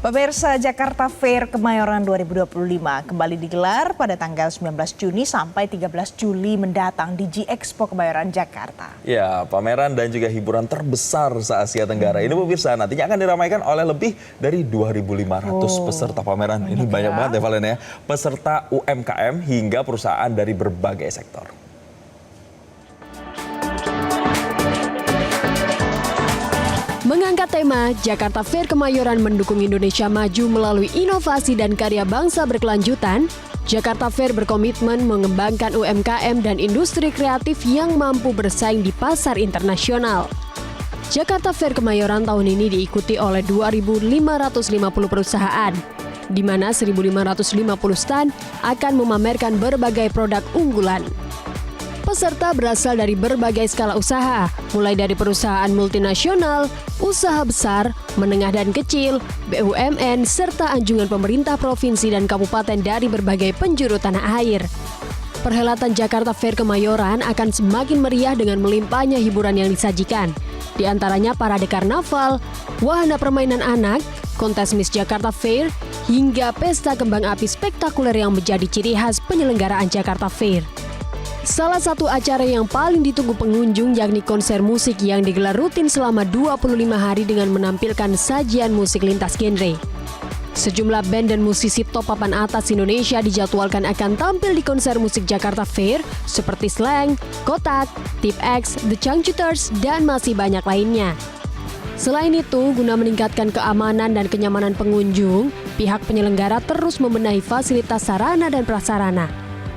Pemirsa, Jakarta Fair Kemayoran 2025 kembali digelar pada tanggal 19 Juni sampai 13 Juli mendatang di G-Expo Kemayoran, Jakarta. Ya, pameran dan juga hiburan terbesar se-Asia Tenggara. Ini pemirsa nantinya akan diramaikan oleh lebih dari 2.500 peserta pameran. Ini banyak banget ya Valen ya. Peserta UMKM hingga perusahaan dari berbagai sektor. Mengangkat tema Jakarta Fair Kemayoran mendukung Indonesia maju melalui inovasi dan karya bangsa berkelanjutan, Jakarta Fair berkomitmen mengembangkan UMKM dan industri kreatif yang mampu bersaing di pasar internasional. Jakarta Fair Kemayoran tahun ini diikuti oleh 2.550 perusahaan, di mana 1.550 stan akan memamerkan berbagai produk unggulan. Peserta berasal dari berbagai skala usaha, mulai dari perusahaan multinasional, usaha besar, menengah dan kecil, BUMN, serta anjungan pemerintah provinsi dan kabupaten dari berbagai penjuru tanah air. Perhelatan Jakarta Fair Kemayoran akan semakin meriah dengan melimpahnya hiburan yang disajikan. Di antaranya parade karnaval, wahana permainan anak, kontes Miss Jakarta Fair, hingga pesta kembang api spektakuler yang menjadi ciri khas penyelenggaraan Jakarta Fair. Salah satu acara yang paling ditunggu pengunjung yakni konser musik yang digelar rutin selama 25 hari dengan menampilkan sajian musik lintas genre. Sejumlah band dan musisi top papan atas Indonesia dijadwalkan akan tampil di konser musik Jakarta Fair seperti Slang, Kotak, Tip X, The Changcuters, dan masih banyak lainnya. Selain itu, guna meningkatkan keamanan dan kenyamanan pengunjung, pihak penyelenggara terus membenahi fasilitas sarana dan prasarana,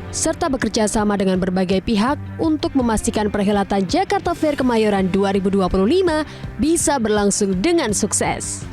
serta bekerja sama dengan berbagai pihak untuk memastikan perhelatan Jakarta Fair Kemayoran 2025 bisa berlangsung dengan sukses.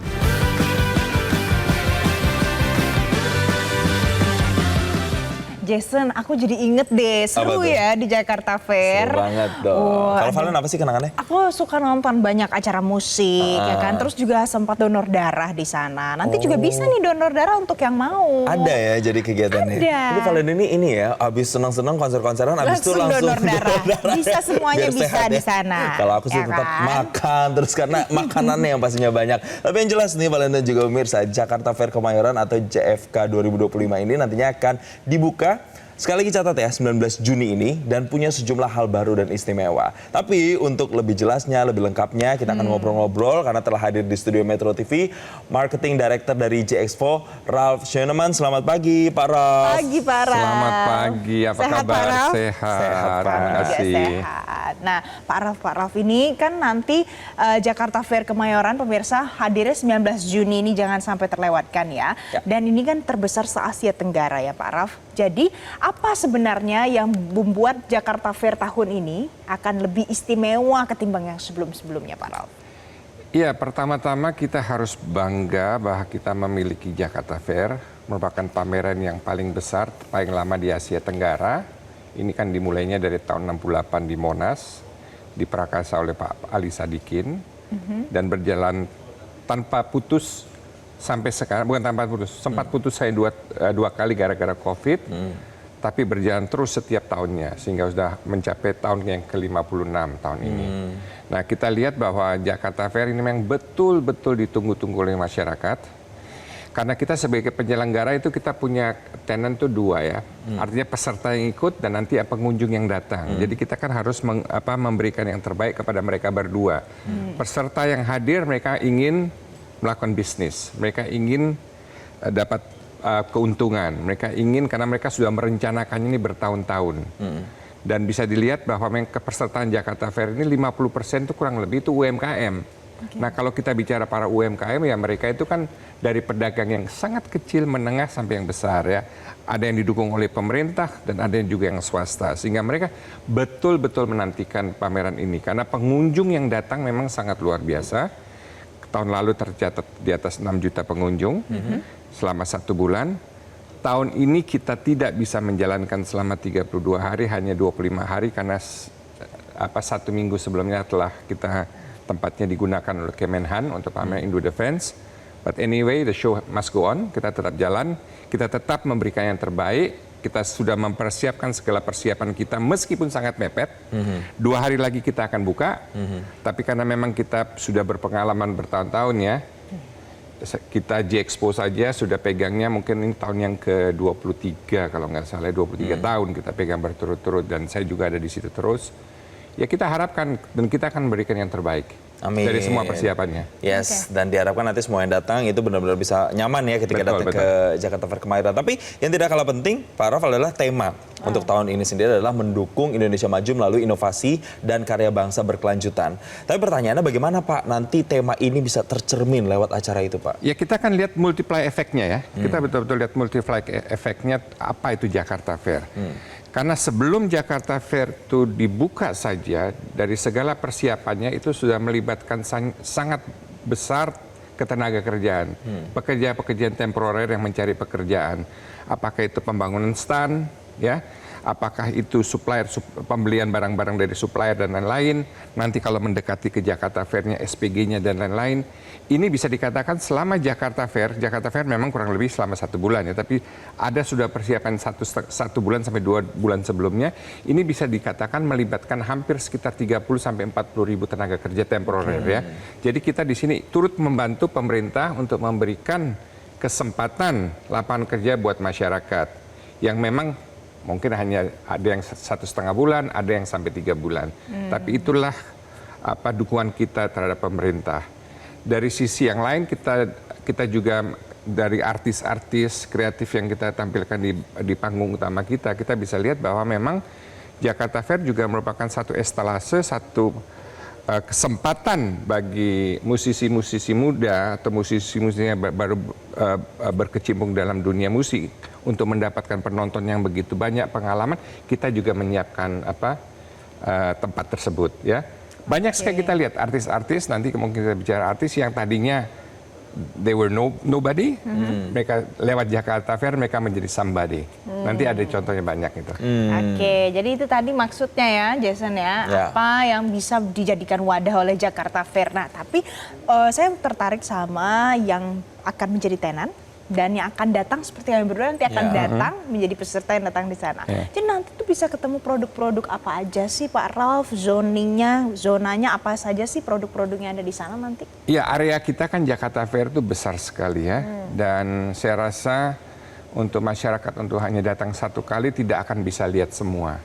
Jason, aku jadi inget deh, seru ya di Jakarta Fair. Seru banget dong. Kalau Valen apa sih kenangannya? Aku suka nonton banyak acara musik, ya kan. Terus juga sempat donor darah di sana. Nanti juga bisa nih donor darah untuk yang mau. Ada ya jadi kegiatannya? Ada. Jadi Valen ini ya, abis senang-senang konser-konseran, abis itu langsung donor darah. Bisa semuanya bisa sehat, di ya. sana. Kalau aku sih ya tetap kan? makan, terus karena makanannya yang pastinya banyak. Tapi yang jelas nih Valen dan juga pemirsa, Jakarta Fair Kemayoran atau JFK 2025 ini nantinya akan dibuka. Sekali lagi catat ya, 19 Juni ini dan punya sejumlah hal baru dan istimewa. Tapi untuk lebih jelasnya, lebih lengkapnya kita akan ngobrol-ngobrol karena telah hadir di studio Metro TV Marketing Director dari G-Expo, Ralf Schoenemann. Selamat pagi Pak Ralf. Pagi Pak Ralf. Selamat pagi, apa Sehat, kabar? Pak Ralf? Sehat, terima kasih. Sehat. Nah Pak Ralf ini kan nanti Jakarta Fair Kemayoran pemirsa hadirnya 19 Juni ini jangan sampai terlewatkan ya. Dan ini kan terbesar se-Asia Tenggara ya Pak Ralf. Jadi apa sebenarnya yang membuat Jakarta Fair tahun ini akan lebih istimewa ketimbang yang sebelum-sebelumnya Pak Ralf? Iya, pertama-tama kita harus bangga bahwa kita memiliki Jakarta Fair, merupakan pameran yang paling besar, paling lama di Asia Tenggara. Ini kan dimulainya dari tahun 68 di Monas, diprakarsa oleh Pak Ali Sadikin, dan berjalan tanpa putus sampai sekarang. Bukan tanpa putus, sempat putus saya dua kali gara-gara COVID, tapi berjalan terus setiap tahunnya sehingga sudah mencapai tahun yang ke-56 tahun ini. Nah, kita lihat bahwa Jakarta Fair ini memang betul-betul ditunggu-tunggu oleh masyarakat. Karena kita sebagai penyelenggara itu kita punya tenan tuh dua ya. Artinya peserta yang ikut dan nanti pengunjung yang datang. Jadi kita kan harus memberikan yang terbaik kepada mereka berdua. Peserta yang hadir mereka ingin melakukan bisnis. Mereka ingin dapat keuntungan. Mereka ingin karena mereka sudah merencanakannya ini bertahun-tahun. Dan bisa dilihat bahwa kepesertaan Jakarta Fair ini 50% itu kurang lebih itu UMKM. Nah kalau kita bicara para UMKM ya mereka itu kan dari pedagang yang sangat kecil, menengah sampai yang besar ya. Ada yang didukung oleh pemerintah dan ada yang juga yang swasta. Sehingga mereka betul-betul menantikan pameran ini. Karena pengunjung yang datang memang sangat luar biasa. Tahun lalu tercatat di atas 6 juta pengunjung selama 1 bulan. Tahun ini kita tidak bisa menjalankan selama 32 hari, hanya 25 hari karena 1 minggu sebelumnya telah tempatnya digunakan oleh Kemenhan untuk pamer Indo Defense. But anyway, the show must go on. Kita tetap jalan, kita tetap memberikan yang terbaik. Kita sudah mempersiapkan segala persiapan kita meskipun sangat mepet. 2 hari lagi kita akan buka. Tapi karena memang kita sudah berpengalaman bertahun-tahun ya, kita J-Expo saja sudah pegangnya mungkin ini tahun yang ke-23 kalau nggak salah, 23 tahun kita pegang berturut-turut dan saya juga ada di situ terus. Ya kita harapkan dan kita akan memberikan yang terbaik. Amin. Dari semua persiapannya. Yes, dan diharapkan nanti semua yang datang itu benar-benar bisa nyaman ya ketika datang ke Jakarta Fair Kemayoran. Tapi yang tidak kalah penting, Pak Ralf, adalah tema untuk tahun ini sendiri adalah mendukung Indonesia maju melalui inovasi dan karya bangsa berkelanjutan. Tapi pertanyaannya bagaimana Pak nanti tema ini bisa tercermin lewat acara itu Pak? Ya kita akan lihat multiply efeknya ya. Kita betul-betul lihat multiply efeknya apa itu Jakarta Fair. Karena sebelum Jakarta Fair itu dibuka saja, dari segala persiapannya itu sudah melibatkan sangat besar ketenaga kerjaan. Pekerja-pekerjaan temporer yang mencari pekerjaan. Apakah itu pembangunan stand, ya? Apakah itu supplier, pembelian barang-barang dari supplier dan lain-lain. Nanti kalau mendekati ke Jakarta Fair-nya, SPG-nya dan lain-lain. Ini bisa dikatakan selama Jakarta Fair memang kurang lebih selama 1 bulan ya. Tapi ada sudah persiapan 1 bulan sampai 2 bulan sebelumnya. Ini bisa dikatakan melibatkan hampir sekitar 30 sampai 40 ribu tenaga kerja temporer ya. Jadi kita di sini turut membantu pemerintah untuk memberikan kesempatan lapangan kerja buat masyarakat. Yang memang mungkin hanya ada yang 1,5 bulan, ada yang sampai 3 bulan. Tapi itulah dukungan kita terhadap pemerintah. Dari sisi yang lain kita juga dari artis-artis kreatif yang kita tampilkan di panggung utama kita bisa lihat bahwa memang Jakarta Fair juga merupakan satu estalase, satu kesempatan bagi musisi-musisi muda atau musisi-musisi yang baru berkecimpung dalam dunia musik untuk mendapatkan penonton yang begitu banyak, pengalaman. Kita juga menyiapkan tempat tersebut ya. Banyak sekali kita lihat artis-artis, nanti mungkin kita bicara artis yang tadinya they were nobody, mereka lewat Jakarta Fair mereka menjadi somebody. Nanti ada contohnya banyak itu. Oke, jadi itu tadi maksudnya ya Jason ya, apa yang bisa dijadikan wadah oleh Jakarta Fair. Nah, tapi saya tertarik sama yang akan menjadi tenan dan yang akan datang seperti yang berdua nanti akan datang menjadi peserta yang datang di sana. Jadi nanti tuh bisa ketemu produk-produk apa aja sih Pak Ralf, zonanya apa saja sih produk-produk yang ada di sana nanti? Iya, area kita kan Jakarta Fair itu besar sekali ya. Dan saya rasa untuk masyarakat untuk hanya datang 1 kali tidak akan bisa lihat semua.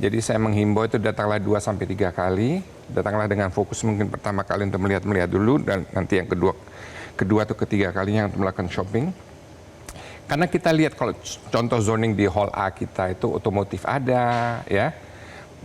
Jadi saya menghimbau itu datanglah 2 sampai 3 kali, datanglah dengan fokus mungkin pertama kali untuk melihat dulu dan nanti yang kedua atau ketiga kalinya untuk melakukan shopping. Karena kita lihat kalau contoh zoning di Hall A kita itu otomotif ada ya,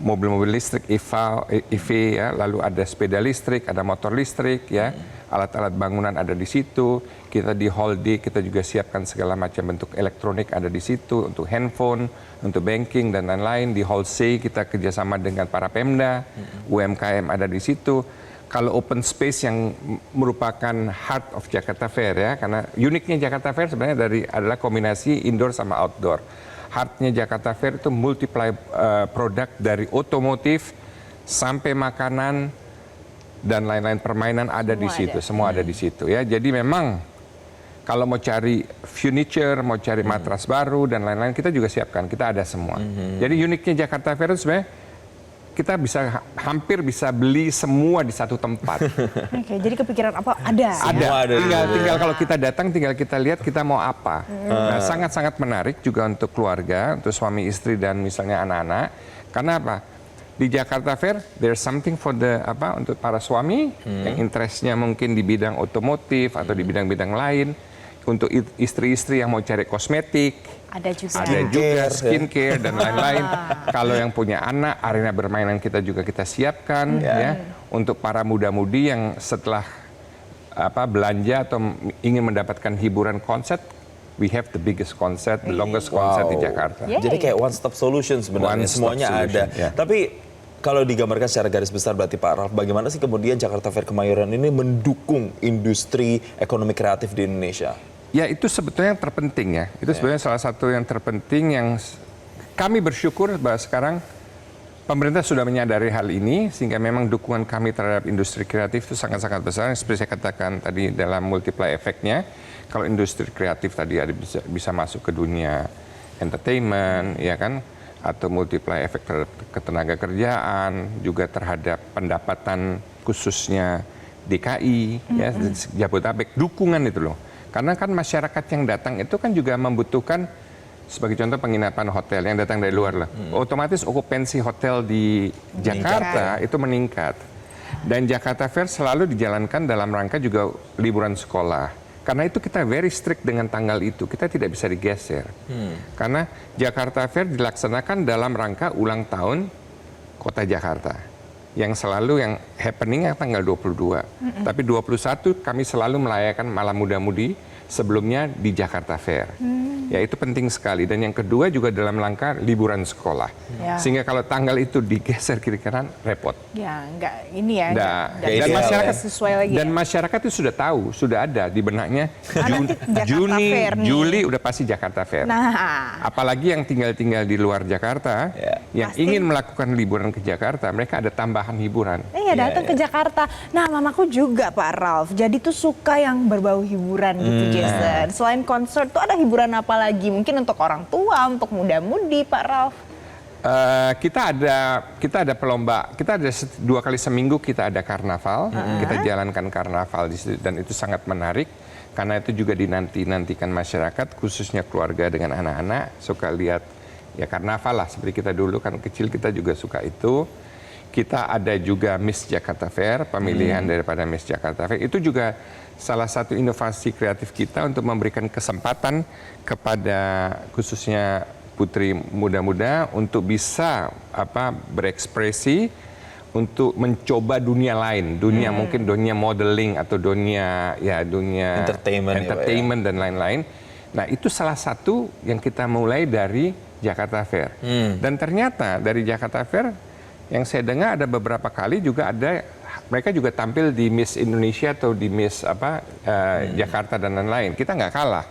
mobil-mobil listrik EV ya, lalu ada sepeda listrik, ada motor listrik ya, alat-alat bangunan ada di situ. Kita di Hall D kita juga siapkan segala macam bentuk elektronik ada di situ untuk handphone, untuk banking dan lain-lain. Di Hall C kita kerjasama dengan para Pemda, UMKM ada di situ. Kalau open space yang merupakan heart of Jakarta Fair ya, karena uniknya Jakarta Fair sebenarnya adalah kombinasi indoor sama outdoor. Heartnya Jakarta Fair itu multiply produk dari otomotif sampai makanan dan lain-lain permainan ada di situ, semua ada di situ ya. Jadi memang kalau mau cari furniture, mau cari matras baru dan lain-lain kita juga siapkan, kita ada semua. Jadi uniknya Jakarta Fair itu sebenarnya kita hampir bisa beli semua di satu tempat. Oke, jadi kepikiran apa ada? Ada. Tinggal kalau kita datang, tinggal kita lihat kita mau apa. Nah, sangat-sangat menarik juga untuk keluarga, untuk suami istri dan misalnya anak-anak. Karena apa? Di Jakarta Fair, there's something for untuk para suami yang interestnya mungkin di bidang otomotif atau di bidang-bidang lain. Untuk istri-istri yang mau cari kosmetik, ada juga skincare dan lain-lain. Kalau yang punya anak, arena bermainan kita juga kita siapkan ya. Untuk para muda-mudi yang setelah belanja atau ingin mendapatkan hiburan konser, we have the biggest concert, the longest concert di Jakarta. Jadi kayak one stop solution sebenarnya, semuanya ada. Tapi kalau digambarkan secara garis besar berarti Pak Ralf, bagaimana sih kemudian Jakarta Fair Kemayoran ini mendukung industri ekonomi kreatif di Indonesia? Ya itu sebetulnya yang terpenting ya. Itu sebenarnya salah satu yang terpenting yang kami bersyukur bahwa sekarang pemerintah sudah menyadari hal ini sehingga memang dukungan kami terhadap industri kreatif itu sangat-sangat besar. Seperti saya katakan tadi dalam multiply efeknya, kalau industri kreatif tadi bisa masuk ke dunia entertainment, ya kan, atau multiply efek terhadap ketenaga kerjaan, juga terhadap pendapatan khususnya DKI, ya, Jabodetabek, dukungan itu loh. Karena kan masyarakat yang datang itu kan juga membutuhkan, sebagai contoh penginapan hotel yang datang dari luar lah. Otomatis okupansi hotel di Jakarta itu meningkat. Dan Jakarta Fair selalu dijalankan dalam rangka juga liburan sekolah. Karena itu kita very strict dengan tanggal itu, kita tidak bisa digeser. Karena Jakarta Fair dilaksanakan dalam rangka ulang tahun Kota Jakarta. Yang selalu yang happening tanggal 22. Tapi 21 kami selalu merayakan Malam Muda-Mudi sebelumnya di Jakarta Fair. Ya itu penting sekali. Dan yang kedua juga dalam rangka liburan sekolah. Ya. Sehingga kalau tanggal itu digeser kiri kanan repot. Ya, enggak ini ya. Nah, enggak dan masyarakat sesuai lagi. dan masyarakat itu sudah tahu, sudah ada di benaknya nanti Jakarta Juni, Fair nih. Juli udah pasti Jakarta Fair. Nah, Apalagi yang tinggal di luar Jakarta, yang Pasti. ingin melakukan liburan ke Jakarta, mereka ada tambahan hiburan. iya datang ke Jakarta. Nah, mamaku juga Pak Ralf. Jadi tuh suka yang berbau hiburan gitu, Jason. Selain konser tuh ada hiburan apa lagi? Mungkin untuk orang tua, untuk muda-mudi, Pak Ralf. Kita ada pelomba, kita ada 2 kali seminggu kita ada karnaval, kita jalankan karnaval di situ dan itu sangat menarik karena itu juga dinantikan masyarakat, khususnya keluarga dengan anak-anak suka lihat ya karnaval lah seperti kita dulu kan kecil kita juga suka itu. Kita ada juga Miss Jakarta Fair, pemilihan daripada Miss Jakarta Fair itu juga salah satu inovasi kreatif kita untuk memberikan kesempatan kepada khususnya putri muda-muda untuk bisa berekspresi untuk mencoba dunia lain, mungkin dunia modeling atau dunia entertainment dan lain-lain. Nah, itu salah satu yang kita mulai dari Jakarta Fair. Dan ternyata dari Jakarta Fair yang saya dengar ada beberapa kali juga mereka juga tampil di Miss Indonesia atau di Miss Jakarta dan lain-lain. Kita nggak kalah.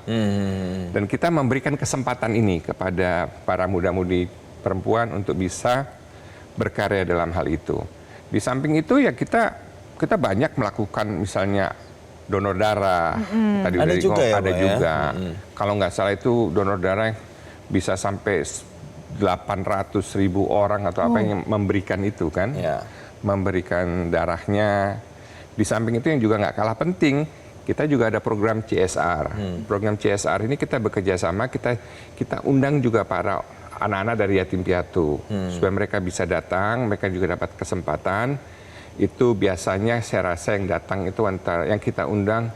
Dan kita memberikan kesempatan ini kepada para muda-mudi perempuan untuk bisa berkarya dalam hal itu. Di samping itu ya kita banyak melakukan misalnya donor darah. Tadi Ada udah juga ya, ada Pak, ya? juga. Kalau nggak salah itu donor darah bisa sampai 800.000 orang atau apa yang memberikan itu kan. Memberikan darahnya. Di samping itu yang juga nggak kalah penting, kita juga ada program CSR. Program CSR ini kita bekerja sama, kita undang juga para anak-anak dari yatim piatu supaya mereka bisa datang, mereka juga dapat kesempatan. Itu biasanya saya rasa yang datang itu antara yang kita undang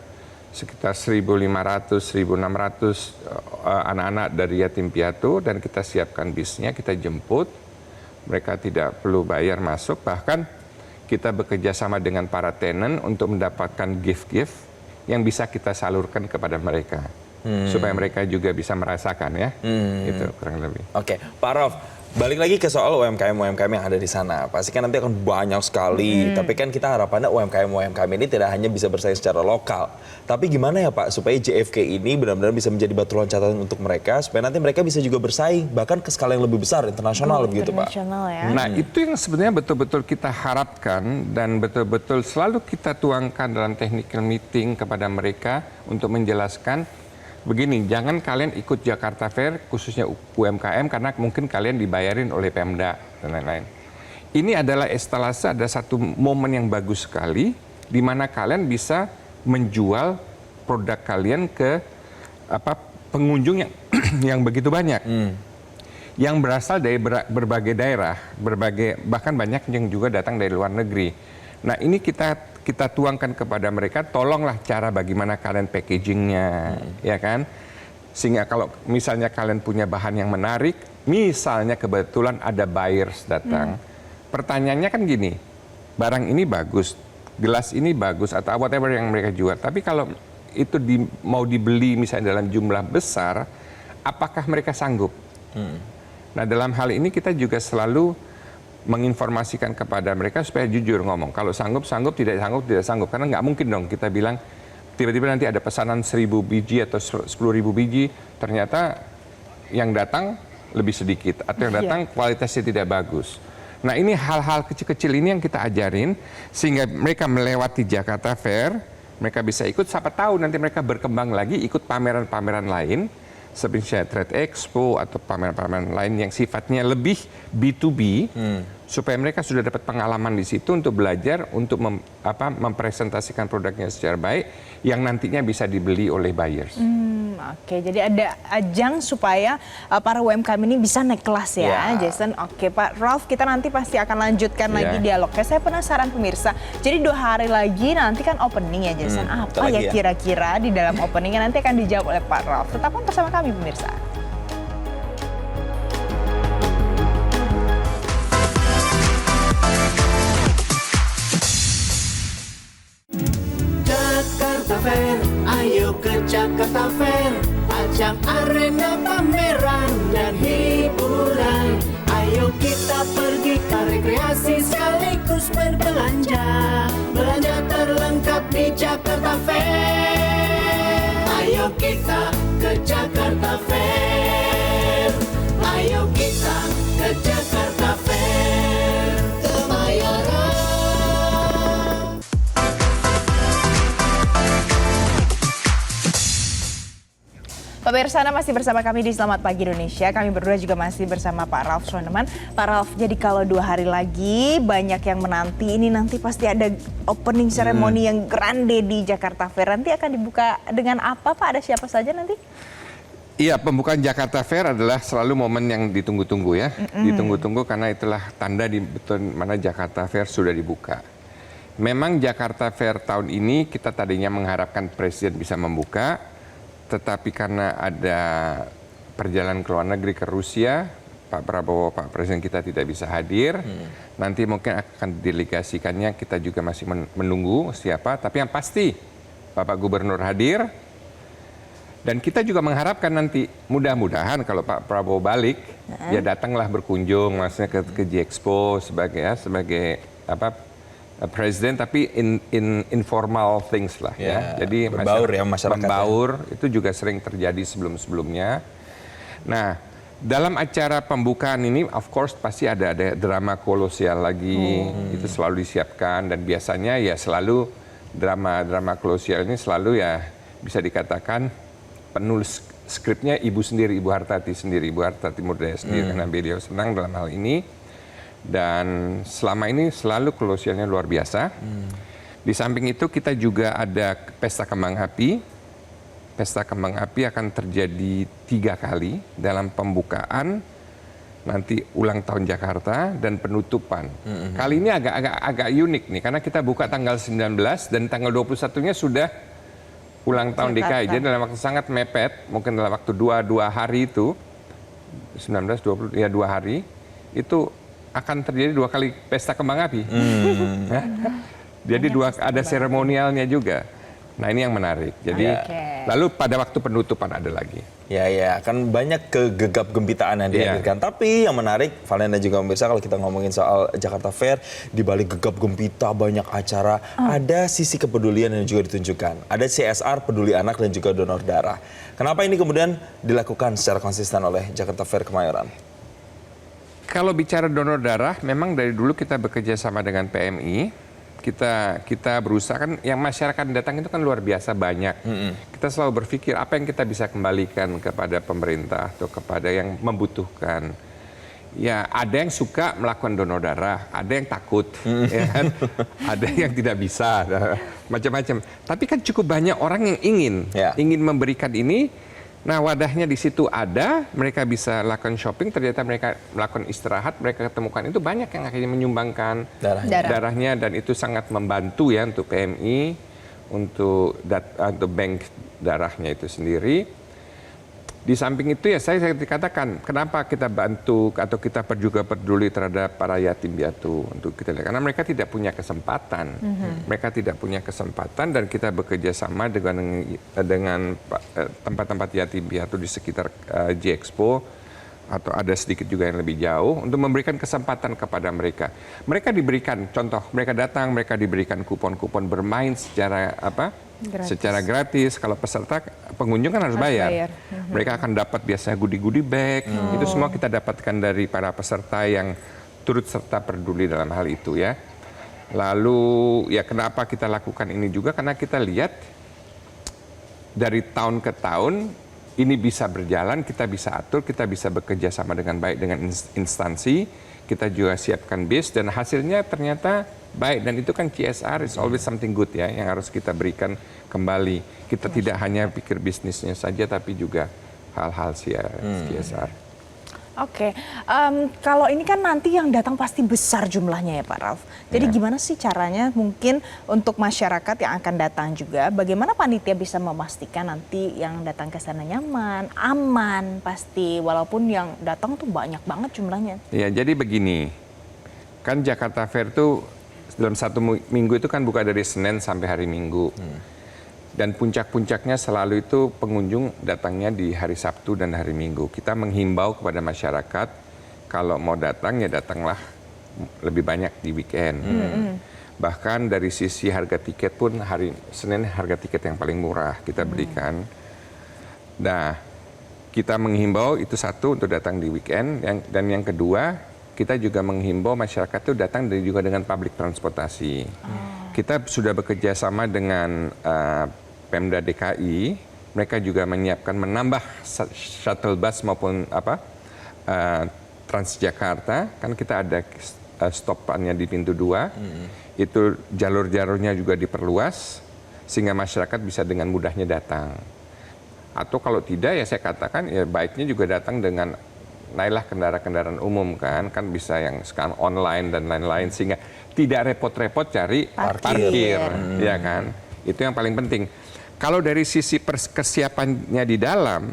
sekitar 1.500, 1.600 anak-anak dari yatim piatu dan kita siapkan bisnya, kita jemput. Mereka tidak perlu bayar masuk, bahkan kita bekerja sama dengan para tenant untuk mendapatkan gift-gift yang bisa kita salurkan kepada mereka. Supaya mereka juga bisa merasakan ya. Itu kurang lebih. Oke, Pak Ralf, balik lagi ke soal UMKM yang ada di sana. Pasti kan nanti akan banyak sekali, tapi kan kita harapannya UMKM ini tidak hanya bisa bersaing secara lokal. Tapi gimana ya Pak, supaya JFK ini benar-benar bisa menjadi batu loncatan untuk mereka, supaya nanti mereka bisa juga bersaing, bahkan ke skala yang lebih besar, internasional begitu Pak. Ya. Nah itu yang sebenarnya betul-betul kita harapkan dan betul-betul selalu kita tuangkan dalam technical meeting kepada mereka untuk menjelaskan begini, jangan kalian ikut Jakarta Fair khususnya UMKM karena mungkin kalian dibayarin oleh Pemda dan lain-lain. Ini adalah estalase, ada satu momen yang bagus sekali di mana kalian bisa menjual produk kalian ke pengunjung yang begitu banyak. Yang berasal dari berbagai daerah, bahkan banyak yang juga datang dari luar negeri. Nah, ini kita tuangkan kepada mereka, tolonglah cara bagaimana kalian packagingnya, ya kan? Sehingga kalau misalnya kalian punya bahan yang menarik, misalnya kebetulan ada buyers datang, pertanyaannya kan gini, barang ini bagus, gelas ini bagus, atau whatever yang mereka jual, tapi kalau itu mau dibeli misalnya dalam jumlah besar, apakah mereka sanggup? Nah, dalam hal ini kita juga selalu menginformasikan kepada mereka supaya jujur ngomong. Kalau sanggup, tidak sanggup. Karena nggak mungkin dong kita bilang, tiba-tiba nanti ada pesanan 1.000 biji atau 10.000 biji, ternyata yang datang lebih sedikit. Atau yang datang kualitasnya tidak bagus. Nah ini hal-hal kecil-kecil ini yang kita ajarin, sehingga mereka melewati Jakarta Fair, mereka bisa ikut, siapa tahu nanti mereka berkembang lagi, ikut pameran-pameran lain, seperti Trade Expo atau pameran-pameran lain yang sifatnya lebih B2B, supaya mereka sudah dapat pengalaman di situ untuk belajar, untuk mempresentasikan produknya secara baik, yang nantinya bisa dibeli oleh buyers. Oke, jadi ada ajang supaya para UMKM ini bisa naik kelas ya, Jason. Oke, Pak Ralph, kita nanti pasti akan lanjutkan lagi dialognya. Saya penasaran pemirsa, jadi 2 hari lagi nanti kan opening ya, Jason. Apa ya kira-kira di dalam openingnya nanti akan dijawab oleh Pak Ralph. Tetapkan bersama kami pemirsa. Jakarta Fair, ayo ke Jakarta Fair, ajang arena pameran dan hiburan. Ayo kita pergi ke rekreasi sekaligus berbelanja, belanja terlengkap di Jakarta Fair. Ayo kita ke Jakarta Fair, ayo kita ke Jakarta Fair, Kemayoran. Pemirsa, Anda masih bersama kami di Selamat Pagi Indonesia. Kami berdua juga masih bersama Pak Ralph Schoenemann. Pak Ralph, jadi kalau 2 hari lagi banyak yang menanti, ini nanti pasti ada opening ceremony yang grande di Jakarta Fair. Nanti akan dibuka dengan apa, Pak? Ada siapa saja nanti? Iya, pembukaan Jakarta Fair adalah selalu momen yang ditunggu-tunggu ya. Ditunggu-tunggu karena itulah tanda di betul mana Jakarta Fair sudah dibuka. Memang Jakarta Fair tahun ini kita tadinya mengharapkan Presiden bisa membuka, tetapi karena ada perjalanan ke luar negeri ke Rusia, Pak Prabowo, Pak Presiden kita tidak bisa hadir. Nanti mungkin akan didelegasikannya, kita juga masih menunggu siapa. Tapi yang pasti Bapak Gubernur hadir. Dan kita juga mengharapkan nanti mudah-mudahan kalau Pak Prabowo balik, ya datanglah berkunjung, maksudnya ke G-Expo sebagai presiden, tapi in informal things lah ya. Jadi berbaur ya masyarakat. Membaur itu juga sering terjadi sebelum-sebelumnya. Nah, dalam acara pembukaan ini of course pasti ada drama kolosial lagi. Itu selalu disiapkan dan biasanya ya selalu drama kolosial ini selalu ya bisa dikatakan penulis skripnya ibu sendiri, Ibu Hartati sendiri, Ibu Hartati Murdaya sendiri, karena beliau senang dalam hal ini. Dan selama ini selalu kolosialnya luar biasa. Di samping itu kita juga ada pesta kembang api. Pesta kembang api akan terjadi 3 kali dalam pembukaan, nanti ulang tahun Jakarta dan penutupan. Kali ini agak unik nih karena kita buka tanggal 19 dan tanggal 21-nya sudah ulang tahun DKI. Jadi dalam waktu sangat mepet, mungkin dalam waktu 2 hari itu 19 20 ya 2 hari itu akan terjadi 2 kali pesta kembang api. Jadi ada seremonialnya juga. Nah, ini yang menarik. Jadi lalu pada waktu penutupan ada lagi. Ya, kan banyak gegap gempitaan yang dihadirkan. Tapi yang menarik, Valen dan juga pemirsa, kalau kita ngomongin soal Jakarta Fair, di balik gegap gempita banyak acara, ada sisi kepedulian yang juga ditunjukkan. Ada CSR, peduli anak dan juga donor darah. Kenapa ini kemudian dilakukan secara konsisten oleh Jakarta Fair Kemayoran? Kalau bicara donor darah, memang dari dulu kita bekerja sama dengan PMI. Kita berusaha kan, yang masyarakat datang itu kan luar biasa banyak. Kita selalu berpikir apa yang kita bisa kembalikan kepada pemerintah atau kepada yang membutuhkan. Ya, ada yang suka melakukan donor darah, ada yang takut, ya kan? Ada yang tidak bisa, macam-macam. Tapi kan cukup banyak orang yang ingin memberikan ini. Nah, wadahnya di situ ada, mereka bisa lakukan shopping, ternyata mereka melakukan istirahat, mereka ketemukan itu banyak yang akhirnya menyumbangkan darahnya dan itu sangat membantu ya untuk PMI, untuk bank darahnya itu sendiri. Di samping itu ya saya dikatakan kenapa kita bantu atau kita juga peduli terhadap para yatim piatu untuk kita lihat karena mereka tidak punya kesempatan, mereka tidak punya kesempatan dan kita bekerja sama dengan tempat-tempat yatim piatu di sekitar G-Expo atau ada sedikit juga yang lebih jauh untuk memberikan kesempatan kepada mereka. Mereka diberikan contoh, mereka datang, mereka diberikan kupon-kupon bermain secara secara gratis. Kalau peserta pengunjung kan harus bayar. Mereka akan dapat biasanya goodie bag. Itu semua kita dapatkan dari para peserta yang turut serta peduli dalam hal itu ya. Lalu ya kenapa kita lakukan ini juga karena kita lihat dari tahun ke tahun ini bisa berjalan, kita bisa atur, kita bisa bekerja sama dengan baik dengan instansi, kita juga siapkan bis dan hasilnya ternyata baik, dan itu kan CSR is always something good ya yang harus kita berikan kembali. Kita tidak hanya pikir bisnisnya saja tapi juga hal-hal CSR. Oke, kalau ini kan nanti yang datang pasti besar jumlahnya ya Pak Ralf. Jadi gimana sih caranya mungkin untuk masyarakat yang akan datang juga, bagaimana panitia bisa memastikan nanti yang datang ke sana nyaman, aman pasti, walaupun yang datang tuh banyak banget jumlahnya. Ya, jadi begini, kan Jakarta Fair tuh dalam satu minggu itu kan buka dari Senin sampai hari Minggu. Dan puncak-puncaknya selalu itu pengunjung datangnya di hari Sabtu dan hari Minggu. Kita menghimbau kepada masyarakat kalau mau datang ya datanglah lebih banyak di weekend. Bahkan dari sisi harga tiket pun hari Senin harga tiket yang paling murah kita berikan. Nah, kita menghimbau itu satu untuk datang di weekend, dan yang kedua kita juga menghimbau masyarakat itu datang juga dengan public transportasi. Kita sudah bekerja sama dengan Pemda DKI, mereka juga menambah shuttle bus maupun Transjakarta, kan kita ada stopannya di pintu 2, itu jalur-jalurnya juga diperluas sehingga masyarakat bisa dengan mudahnya datang. Atau kalau tidak ya saya katakan ya baiknya juga datang dengan naiklah kendaraan umum kan bisa yang sekarang online dan lain-lain sehingga tidak repot-repot cari parkir ya kan. Itu yang paling penting. Kalau dari sisi kesiapannya di dalam,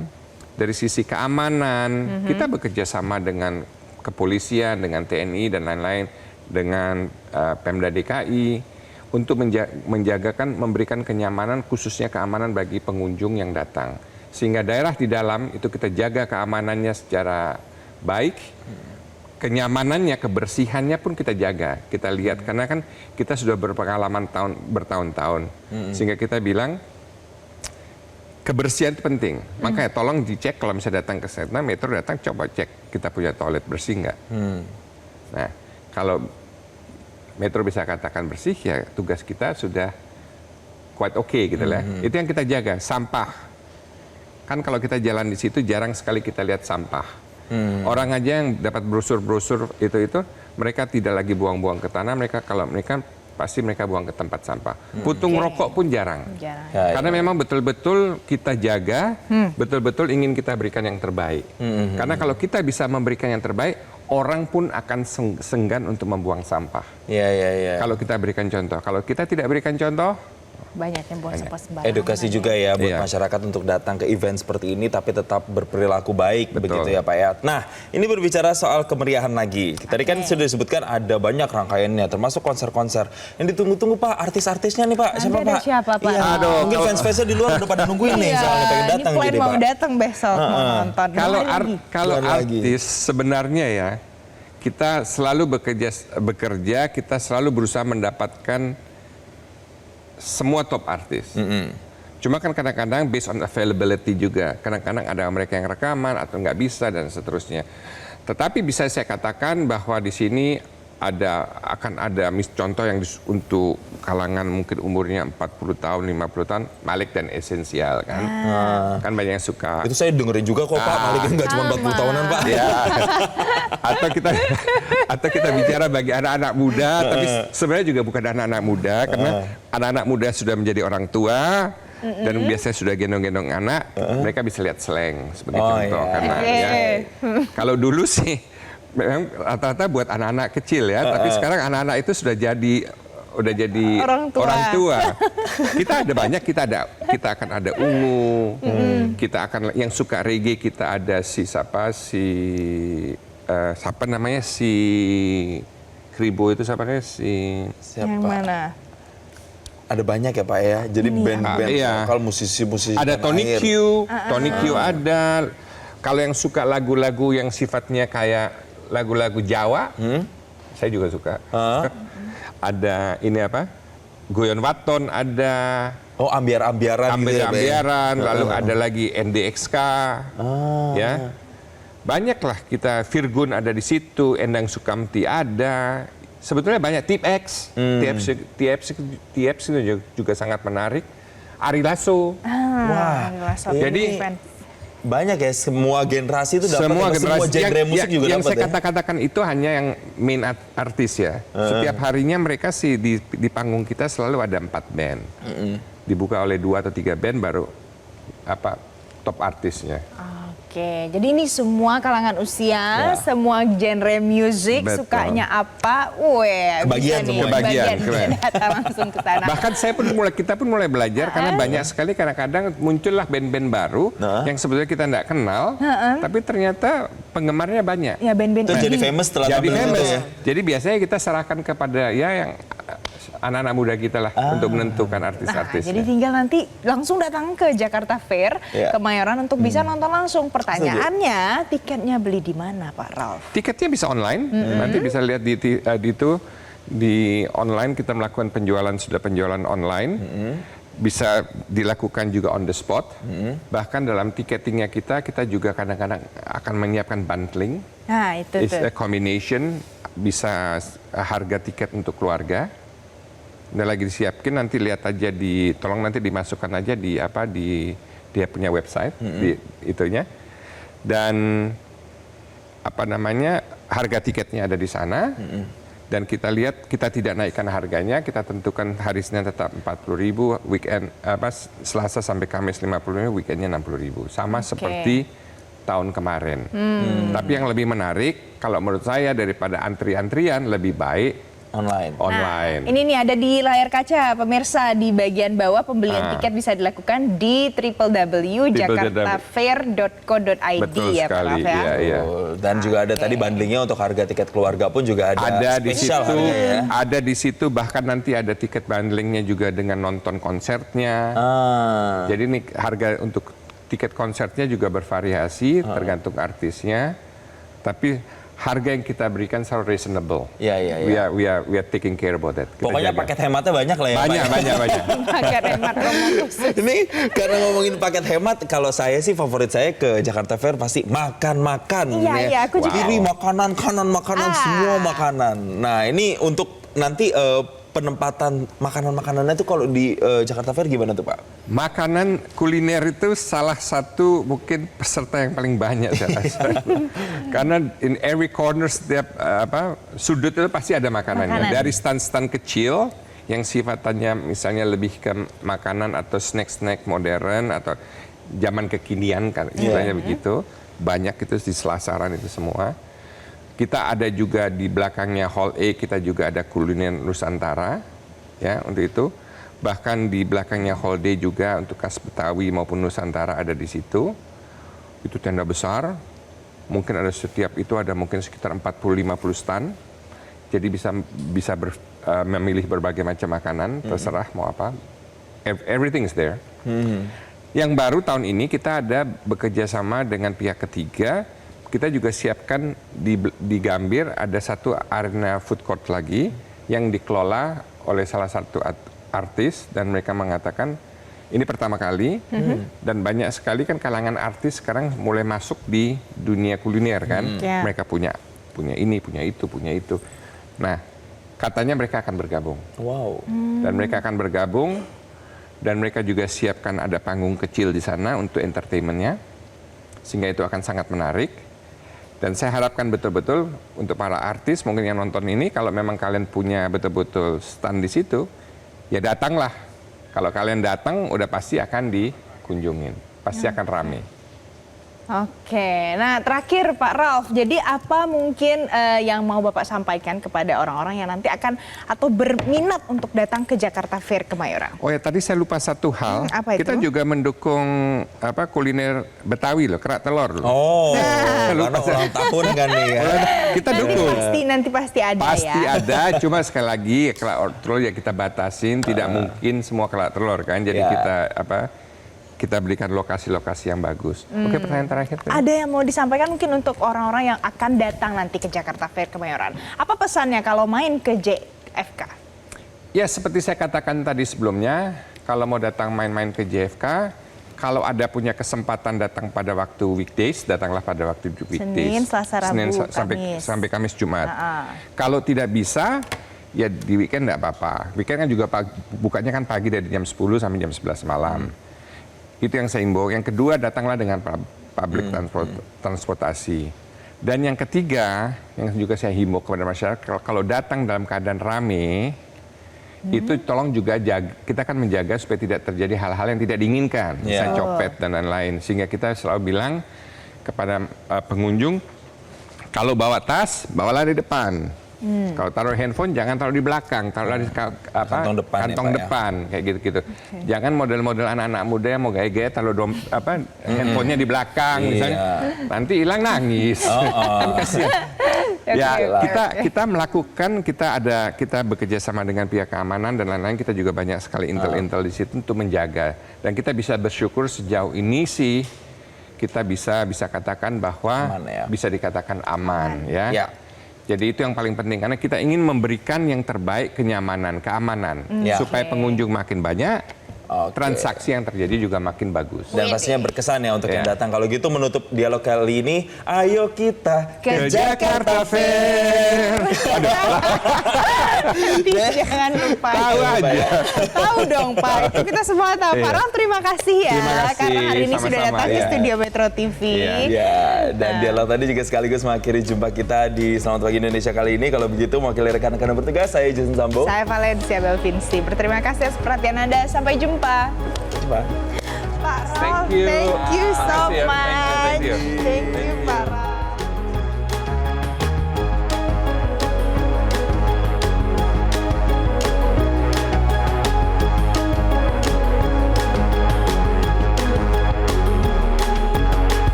dari sisi keamanan, kita bekerja sama dengan kepolisian, dengan TNI dan lain-lain, dengan Pemda DKI untuk memberikan kenyamanan khususnya keamanan bagi pengunjung yang datang. Sehingga daerah di dalam itu kita jaga keamanannya secara baik, kenyamanannya, kebersihannya pun kita jaga. Kita lihat karena kan kita sudah berpengalaman bertahun-tahun, sehingga kita bilang kebersihan itu penting. Makanya tolong dicek kalau misalnya datang ke sana, Metro datang coba cek kita punya toilet bersih nggak. Nah, kalau Metro bisa katakan bersih ya tugas kita sudah quite okay gitu lah. Itu yang kita jaga. Sampah. Kan kalau kita jalan di situ jarang sekali kita lihat sampah. Orang aja yang dapat brosur-brosur itu mereka tidak lagi buang-buang ke tanah, mereka pasti mereka buang ke tempat sampah. Putung rokok pun jarang. Karena memang betul-betul kita jaga, betul-betul ingin kita berikan yang terbaik. Karena kalau kita bisa memberikan yang terbaik, orang pun akan senggan untuk membuang sampah. Kalau kita berikan contoh. Kalau kita tidak berikan contoh, banyak yang buang sampah sembarangan. Edukasi juga ya buat masyarakat untuk datang ke event seperti ini tapi tetap berperilaku baik. Begitu ya Pak ya. Nah, ini berbicara soal kemeriahan lagi. Tadi kan sudah disebutkan ada banyak rangkaiannya termasuk konser-konser. Yang ditunggu-tunggu Pak, artis-artisnya nih Pak. Siapa Pak? Siapa Pak? Iya, mungkin fans-fansnya di luar udah pada nungguin nih soalnya pengen datang jadi Pak. Mau datang besok mau nonton. Kalau artis sebenarnya ya kita selalu bekerja, kita selalu berusaha mendapatkan semua top artis. Cuma kan kadang-kadang based on availability juga. Kadang-kadang ada mereka yang rekaman atau nggak bisa dan seterusnya. Tetapi bisa saya katakan bahwa di sini akan ada contoh yang untuk kalangan mungkin umurnya 40 tahun, 50 tahun, Malik dan Esensial kan. Kan banyak yang suka. Itu saya dengerin juga kok Pak, Malik nggak cuma 40 tahunan Pak. Ya. atau kita bicara bagi anak-anak muda, tapi sebenarnya juga bukan anak-anak muda karena anak-anak muda sudah menjadi orang tua dan biasanya sudah gendong-gendong anak, mereka bisa lihat slang sebagai contoh karena ya. Kalau dulu sih memang rata-rata buat anak-anak kecil ya, tapi sekarang anak-anak itu sudah jadi orang tua. Kita ada banyak, kita akan ada Ungu, kita akan yang suka reggae kita ada siapa namanya si Kribo itu siapa namanya Siapa? Yang mana? Ada banyak ya Pak ya. Jadi band-band lokal musisi-musisi. Ada Tony Q, ada. Kalau yang suka lagu-lagu yang sifatnya kayak lagu-lagu Jawa, saya juga suka. Ada ini apa? Goyon Waton ada. Oh, ambiar-ambiaran gitu ya. Ambiar-ambiaran, lalu ada lagi NDXK. Ya. Banyaklah kita, Virgun ada di situ, Endang Sukamti ada. Sebetulnya banyak, Tip X. TX itu juga sangat menarik. Ari Lasso. Wah. Jadi Banyak ya, semua generasi itu dapat. Semua ya, generasi genre musik juga yang dapat saya ya. katakan itu hanya yang main artis ya. Setiap harinya mereka sih di panggung kita selalu ada 4 band. Dibuka oleh 2 atau 3 band baru top artisnya. Oke, jadi ini semua kalangan usia, Ya. semua genre musik, Betul. sukanya apa, weh, Kebagian bisa nih, semua. Kebagian, bisa keren. datang langsung ke sana. Bahkan kita pun mulai belajar karena banyak sekali kadang-kadang muncullah band-band baru yang sebetulnya kita tidak kenal, tapi ternyata penggemarnya banyak. Ya band-band Terus jadi indie. famous setelah Jadi tampil famous. gitu ya. Jadi biasanya kita serahkan kepada yang anak-anak muda kita lah untuk menentukan Nah, artis-artisnya. jadi tinggal nanti langsung datang ke Jakarta Fair, Ya. Kemayoran untuk bisa nonton langsung. Pertanyaannya, tiketnya beli di mana, Pak Ralf? Tiketnya bisa online, nanti bisa lihat di online kita melakukan penjualan online, bisa dilakukan juga on the spot. Bahkan dalam tiketingnya kita juga kadang-kadang akan menyiapkan bundling, Nah, itu it's tuh. a combination, bisa harga tiket untuk keluarga. Udah lagi disiapkan, nanti lihat aja tolong nanti dimasukkan aja di dia punya website di itunya. Dan harga tiketnya ada di sana. Dan kita lihat kita tidak naikkan harganya, kita tentukan hari Senin tetap 40.000, weekend Selasa sampai Kamis 50.000, weekendnya 60.000. Sama seperti tahun kemarin. Tapi yang lebih menarik kalau menurut saya daripada antri-antrian lebih baik Online. online. Ini nih ada di layar kaca pemirsa, di bagian bawah pembelian tiket bisa dilakukan di www.jakartafair.co.id Betul ya Pak sekali, Ralf ya. iya. Dan juga ada tadi bundlingnya untuk harga tiket keluarga pun juga ada Ada di situ, spesial harganya ya. ada di situ, bahkan nanti ada tiket bundlingnya juga dengan nonton konsernya. Jadi nih harga untuk tiket konsernya juga bervariasi tergantung artisnya. Tapi harga yang kita berikan selalu reasonable. Iya, iya. We are taking care about that. Kita Pokoknya jaga. paket hematnya banyak lah ya. Pak. banyak. Paket hemat promo khusus. Ini karena ngomongin paket hemat, kalau saya sih favorit saya ke Jakarta Fair pasti makan-makan. Iya, iya, aku juga. Ini makanan, semua makanan. Nah ini untuk nanti penempatan makanan-makanannya itu kalau di Jakarta Fair gimana tuh Pak? Makanan kuliner itu salah satu mungkin peserta yang paling banyak saya rasa. Karena in every corner setiap sudut itu pasti ada makanannya. Makanan. Dari stand-stand kecil yang sifatnya misalnya lebih ke makanan atau snack-snack modern atau zaman kekinian kan istilahnya begitu. Banyak itu di selasaran itu semua. Kita ada juga di belakangnya Hall A, kita juga ada kuliner Nusantara, ya untuk itu. Bahkan di belakangnya Hall D juga untuk khas Betawi maupun Nusantara ada di situ. Itu tenda besar, mungkin ada setiap itu ada mungkin sekitar 40-50 stand. Jadi bisa memilih berbagai macam makanan, terserah mau apa. Everything is there. Yang baru tahun ini kita ada bekerja sama dengan pihak ketiga. Kita juga siapkan di Gambir ada satu arena food court lagi yang dikelola oleh salah satu artis dan mereka mengatakan ini pertama kali dan banyak sekali kan kalangan artis sekarang mulai masuk di dunia kuliner kan. Yeah. Mereka punya ini, punya itu. Nah, katanya mereka akan bergabung. Wow. Dan mereka akan bergabung dan mereka juga siapkan ada panggung kecil di sana untuk entertainmentnya sehingga itu akan sangat menarik. Dan saya harapkan betul-betul untuk para artis mungkin yang nonton ini, kalau memang kalian punya betul-betul stand di situ, ya datanglah. Kalau kalian datang, udah pasti akan dikunjungin, pasti akan rame. Oke, nah terakhir Pak Ralf, jadi apa mungkin yang mau Bapak sampaikan kepada orang-orang yang nanti akan atau berminat untuk datang ke Jakarta Fair Kemayoran? Oh ya, tadi saya lupa satu hal. Apa itu? Kita juga mendukung kuliner Betawi loh, kerak telur loh. Oh, Lupa karena saya. ulang tahun kan nih ya. Kita dukung. Nanti pasti ada Pasti ya. ada, cuma sekali lagi kerak telur ya kita batasin, tidak mungkin semua kerak telur kan. Jadi Ya. kita berikan lokasi-lokasi yang bagus. Oke, pertanyaan terakhir. Ada yang mau disampaikan mungkin untuk orang-orang yang akan datang nanti ke Jakarta Fair Kemayoran. Apa pesannya kalau main ke JFK? Ya, seperti saya katakan tadi sebelumnya, kalau mau datang main-main ke JFK, kalau ada punya kesempatan datang pada waktu weekdays, datanglah pada waktu weekdays. Senin, Selasa, Rabu, Kamis. sampai Kamis, Jumat. Kalau tidak bisa, ya di weekend enggak apa-apa. Weekend kan juga bukanya kan pagi dari jam 10 sampai jam 11 malam. Itu yang saya imbau. Yang kedua, datanglah dengan public transportasi. Dan yang ketiga, yang juga saya himbau kepada masyarakat, kalau datang dalam keadaan rame, itu tolong juga kita kan menjaga supaya tidak terjadi hal-hal yang tidak diinginkan, misalnya copet dan lain-lain. Sehingga kita selalu bilang kepada pengunjung, kalau bawa tas, bawalah di depan. Kalau taruh handphone, jangan taruh di belakang, taruhlah di Kantong depan ya, kantong Pak, ya. depan, kayak gitu-gitu. Jangan model-model anak-anak muda yang mau gaya-gaya taruh handphonenya di belakang, misalnya. Nanti hilang nangis. Kan kasihan. Ya, kita melakukan, kita bekerja sama dengan pihak keamanan dan lain-lain. Kita juga banyak sekali intel-intel di situ untuk menjaga. Dan kita bisa bersyukur sejauh ini sih kita bisa katakan bahwa Aman, ya. bisa dikatakan aman, ya. Ya. Jadi itu yang paling penting karena kita ingin memberikan yang terbaik, kenyamanan, keamanan supaya pengunjung makin banyak, transaksi yang terjadi juga makin bagus. Dan pastinya berkesan ya untuk yang datang. Kalau gitu menutup dialog kali ini, ayo kita Ke Jakarta Fair. Jangan lupa. Tahu aja. Tahu dong Pak, itu kita semua tahu. Pak Raf, terima kasih ya. Terima kasih, Karena hari ini sudah sama-sama, datang di ya. studio Metro TV. Ya, dan dialog tadi juga sekaligus mengakhiri jumpa kita di Selamat Pagi Indonesia kali ini. Kalau begitu, mewakili rekan-rekan yang bertugas, saya Jason Sambo. Saya Valencia Belvinci. Berterima kasih atas perhatian Anda. Sampai jumpa. Bye. Pak Raf, Thank you. thank you so Makasih ya. much. Thank you. Thank you, Pak Raf.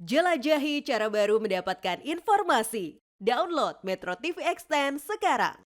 Jelajahi cara baru mendapatkan informasi. Download Metro TV Extend sekarang.